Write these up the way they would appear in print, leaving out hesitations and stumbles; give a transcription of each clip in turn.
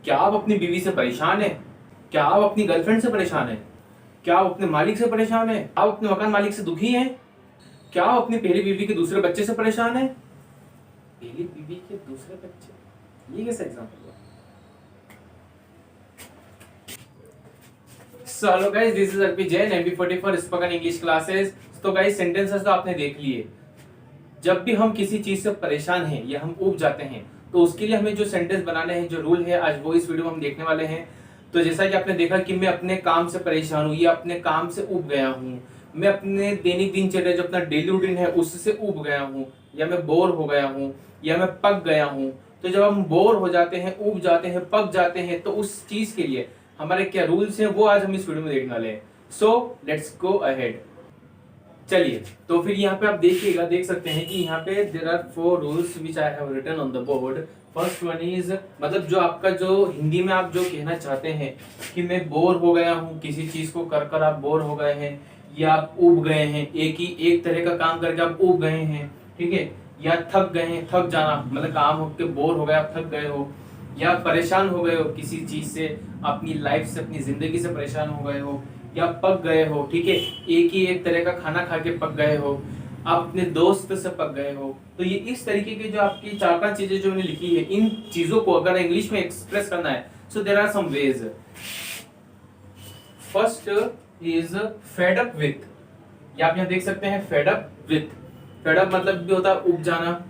क्या आप अपनी बीवी से परेशान हैं? क्या आप अपनी गर्लफ्रेंड से परेशान हैं? क्या आप अपने मालिक से परेशान हैं? आप अपने मकान मालिक से दुखी हैं? क्या आप अपनी पहली बीवी के दूसरे बच्चे से परेशान हैं? पहली बीवी के दूसरे बच्चे, ये कैसा एग्जांपल हुआ? So hello guys, this is Arpi Jain, MB40 for spoken English classes. तो गाइस, सेंटेंसेस तो आपने देख लिए। जब भी हम किसी चीज से परेशान हैं या हम ऊब जाते हैं तो उसके लिए हमें जो सेंटेंस बनाने हैं, जो रूल है, आज वो इस वीडियो में हम देखने वाले हैं। तो जैसा कि आपने देखा कि मैं अपने काम से परेशान हूँ या अपने काम से ऊब गया हूँ, मैं अपने दैनिक दिनचर्या जो अपना डेली रूटीन है उससे ऊब गया हूँ, या मैं बोर हो गया हूँ, या मैं पक गया हूँ। तो जब हम बोर हो जाते हैं, ऊब जाते हैं, पक जाते हैं, तो उस चीज के लिए हमारे क्या रूल्स हैं वो आज हम इस वीडियो में देखने वाले हैं। So let's go ahead. चलिए, तो फिर यहाँ पे आप देखिएगा, देख सकते हैं कि यहाँ पे there are 4 rules which I have written on the board. First one is, मतलब जो आपका जो हिंदी में आप जो कहना चाहते हैं कि मैं बोर हो गया हूँ, किसी चीज को कर कर आप बोर हो गए हैं, या आप ऊब गए हैं, एक तरह का काम करके आप ऊब गए हैं, ठीक है, या थक गए हैं, थक जाना मतलब काम होके बोर हो गए, आप थक गए हो, या परेशान हो गए हो किसी चीज से, अपनी लाइफ से, अपनी जिंदगी से परेशान हो गए हो, या पक गए हो, ठीक है, एक तरह का खाना खा के पक गए हो, आप अपने दोस्त से पक गए हो। तो ये इस तरीके की जो आपकी 4-5 चीजें जो मैंने लिखी है, इन चीजों को अगर इंग्लिश में एक्सप्रेस करना है, so there are some ways. First is fed up with, या आप यहाँ देख सकते हैं fed up with. Fed up मतलब भी होता है उब जाना,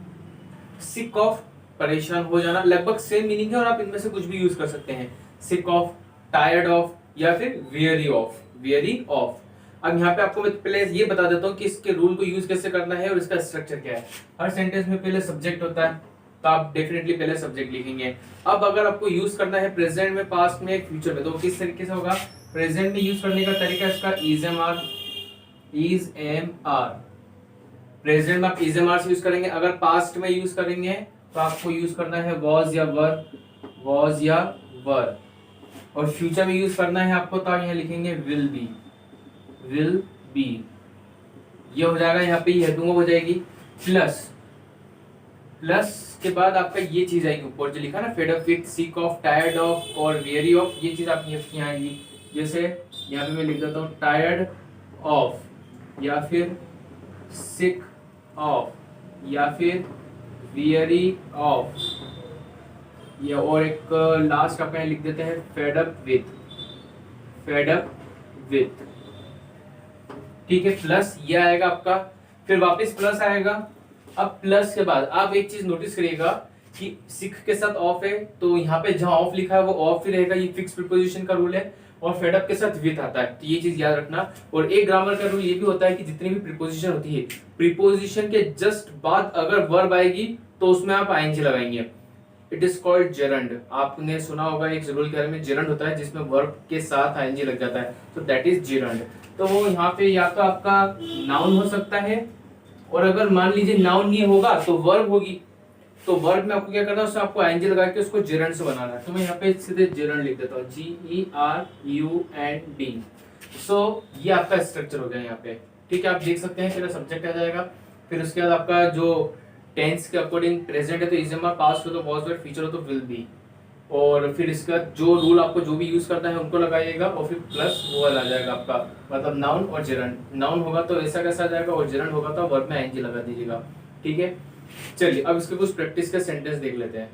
सिक ऑफ परेशान हो जाना, लगभग सेम मीनिंग है और आप इनमें से कुछ भी यूज कर सकते हैं। सिक ऑफ, टायर्ड ऑफ, या फिर वेरी ऑफ, वेरी ऑफ। अब यहाँ पे आपको मैं पहले ये बता देता हूँ कि इसके रूल को यूज कैसे करना है और इसका स्ट्रक्चर क्या है। हर सेंटेंस में पहले सब्जेक्ट होता है, तो आप डेफिनेटली पहले सब्जेक्ट लिखेंगे। अब अगर आपको यूज करना है प्रेजेंट में, पास्ट में, फ्यूचर में, तो किस तरीके से होगा? प्रेजेंट में यूज करने का तरीका इसका is am are, is am are. Present में आप इज एम आर से यूज करेंगे। अगर पास्ट में यूज करेंगे तो आपको यूज करना है वॉज या वर, वॉज या वर। और फ्यूचर में यूज करना है आपको, तो आप यहाँ लिखेंगे विल बी, विल बी। ये हो जाएगा, यहाँ पे ये दूंगा हो जाएगी प्लस, प्लस के बाद आपका ये चीज आएगी ऊपर जो लिखा ना, fade up with, sick of, tired of और वेरी ऑफ, ये चीज आप यहाँ आएगी। जैसे यहाँ पे मैं लिख देता हूँ टायर्ड ऑफ, या फिर सिक ऑफ, या फिर वेरी ऑफ, या और एक लास्ट आपका लिख देते हैं fed up with, fed up with, ठीक है। प्लस ये आएगा आपका, फिर वापस प्लस आएगा। अब प्लस के बाद आप एक चीज नोटिस करिएगा कि सिक के साथ ऑफ है, तो यहाँ पे जहां ऑफ लिखा है वो ऑफ ही रहेगा, ये फिक्स प्रीपोजिशन का रूल है। और फेड अप के साथ विथ आता है, तो ये चीज याद रखना। और एक ग्रामर का रूल ये भी होता है कि जितनी भी प्रीपोजिशन होती है, प्रीपोजिशन के जस्ट बाद अगर वर्ब आएगी तो उसमें आप आईएनजी लगाएंगे। It is called gerund. आपने सुना होगा एक रूल के बारे में, जेरंड होता है जिसमें वर्ब के साथ आईएनजी लग जाता है, तो दैट इज जेरंड। तो वो यहाँ पे या तो आपका नाउन हो सकता है, और अगर मान लीजिए नाउन नहीं होगा तो वर्ब होगी। तो वर्ब में आपको क्या करना है, उसमें आपको आईएनजी लगा के उसको जेरंड से बनाना है। तो मैं यहाँ पे सीधे जेरंड लिख देता हूँ, GERUND। सो ये आपका स्ट्रक्चर हो गया यहाँ पे, ठीक है। आप देख सकते हैं पहले सब्जेक्ट आ जाएगा, फिर उसके बाद आपका जो टेंस के अकॉर्डिंग प्रेजेंट है तो इज एम आर, पास्ट हो तो वॉज वर, फ्यूचर हो तो विल बी। और फिर इसका जो रूल आपको जो भी यूज करना है उनको लगाइएगा, और फिर प्लस वो वाला आ जाएगा आपका, मतलब नाउन और जेरंड। नाउन होगा तो ऐसा कैसा आ जाएगा, और जेरंड होगा तो वर्ब में आईएनजी लगा दीजिएगा, ठीक है। चलिए, अब इसके कुछ प्रैक्टिस का सेंटेंस देख लेते हैं।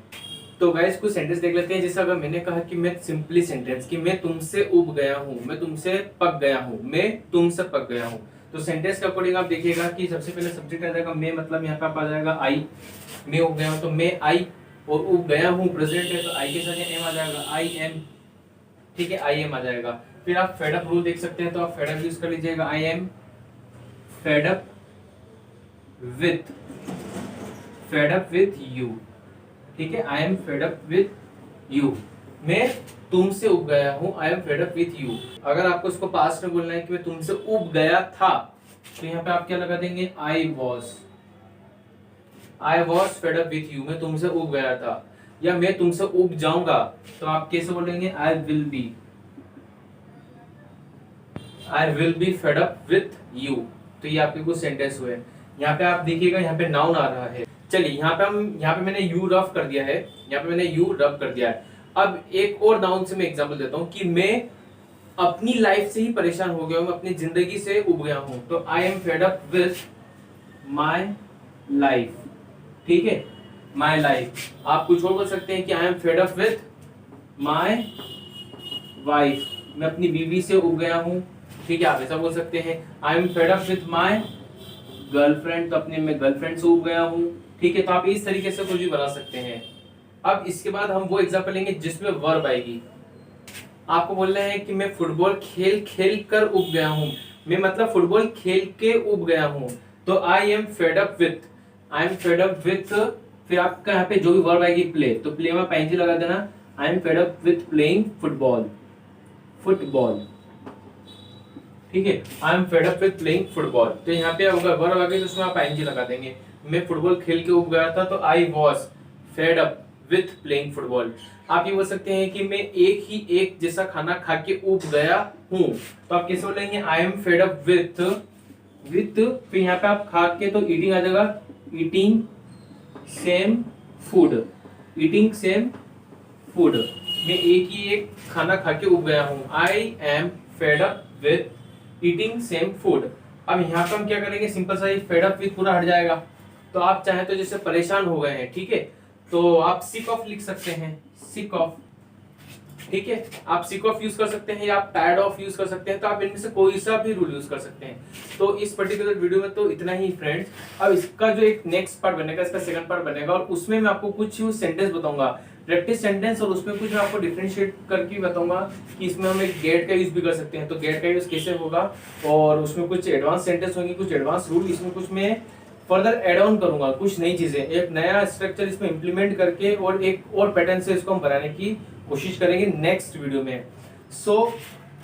तो गाइस, कुछ सेंटेंस देख लेते हैं। जैसे अगर मैंने कहा कि मैं सिंपली सेंटेंस कि मैं तुमसे उब गया हूँ, मैं तुमसे पक गया हूँ, मैं तुमसे पक गया हूँ, तो सेंटेंस के अकॉर्डिंग आप देखिएगा कि सबसे पहले सब्जेक्ट आ जाएगा मैं, मतलब यहाँ पे आप आ जाएगा आई। मैं उब गया हूँ तो मैं आई, और उब गया हूँ प्रेजेंट है तो आई के साथ एम आ जाएगा, आई एम, ठीक है, आई एम आ जाएगा। फिर आप फेड अप रूल देख सकते हैं, तो आप फेड अप यूज कर लीजिएगा, I am fed up with, fed up with you, ठीक है, I am fed up with you. मैं तुमसे उब गया हूं, I am fed up with you. अगर आपको इसको पास्ट में बोलना है कि मैं तुमसे उब गया था, तो यहाँ पे आप क्या लगा देंगे, I was fade up with you, मैं तुमसे उब गया था। या मैं तुमसे उब जाऊंगा, तो आप कैसे बोलेंगे, I will be fed up with you. तो ये आपके कुछ सेंटेंस हुए। यहाँ पे आप देखिएगा, यहाँ पे नाउन आ रहा है। चलिए, यहाँ पे मैंने यू रफ कर दिया है, यहाँ पे मैंने यू रफ कर दिया है। अब एक और नाउन से मैं एग्जांपल देता हूं कि मैं अपनी लाइफ से ही परेशान हो गया हूं, मैं अपनी जिंदगी से उब गया हूं, तो I am fed up with my life. ठीक है, माई लाइफ। आप कुछ और बोल सकते हैं कि I am fed up with my wife, मैं अपनी बीवी से उब गया हूं। ठीक है, आप ऐसा बोल सकते हैं। I am fed up with my girlfriend, तो अपने मैं गर्लफ्रेंड से उब गया हूं। ठीक है, तो आप इस तरीके से कुछ भी बना सकते हैं। अब इसके बाद हम वो एग्जांपल लेंगे जिसमें वर्ब आएगी। आपको बोलना है कि मैं फुटबॉल खेल खेल कर उब गया हूं, मैं मतलब फुटबॉल खेल के उब गया हूं, तो I am fed up with, I am fed up with, फिर आपका यहाँ पे जो भी वर्ब आएगी प्ले, तो प्ले में पैंजी लगा देना। I am fed up with playing football, football. ठीक है, I am fed up with playing football, तो यहाँ पे अगर वर्ब आ गई तो उसमें आप आईएनजी लगा देंगे। मैं फुटबॉल खेल के उब गया था, तो I was fade up with playing football. आप ये बोल सकते हैं कि मैं एक जैसा खाना खा के उब गया हूं, तो आप कैसे बोलेंगे? I am fed up with, फिर यहाँ पे आप खा के तो ईटिंग आ जाएगा, eating same food, eating same food. मैं एक खाना खा के उब गया हूं, I am fed up with eating same food. अब यहाँ पे हम क्या करेंगे? सिंपल सा फेड अप विथ पूरा हट जाएगा, तो आप चाहे तो जैसे परेशान हो गए हैं, ठीक है, तो आप सिक ऑफ लिख सकते हैं, सिक ऑफ। ठीक है, आप सिक ऑफ यूज कर सकते हैं या आप टायर्ड ऑफ यूज कर सकते हैं, तो आप इनमें से कोई सा भी रूल यूज कर सकते हैं। तो इस पर्टिकुलर वीडियो में तो इतना ही फ्रेंड्स। अब इसका जो एक नेक्स्ट पार्ट बनेगा, इसका सेकंड पार्ट बनेगा, और उसमें मैं आपको कुछ सेंटेंस बताऊंगा, प्रैक्टिस सेंटेंस, और उसमें कुछ मैं आपको डिफरेंशिएट करके बताऊंगा कि इसमें हम एक गेट का यूज भी कर सकते हैं, तो गेट का यूज कैसे होगा, और उसमें कुछ एडवांस सेंटेंस होंगे, कुछ एडवांस रूल, इसमें कुछ मैं फर्दर एड ऑन करूंगा, कुछ नई चीजें, एक नया स्ट्रक्चर इसमें इंप्लीमेंट करके और एक और पैटर्न से इसको हम बनाने की कोशिश करेंगे नेक्स्ट वीडियो में। So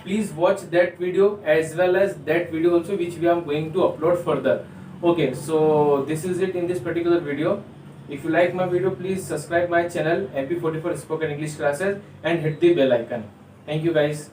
please watch that video as well as that video also which we are going to upload further. Okay, so this is it in this particular video. If you like my video, please subscribe my channel MP44 Spoken English Classes and hit the bell icon. Thank you guys.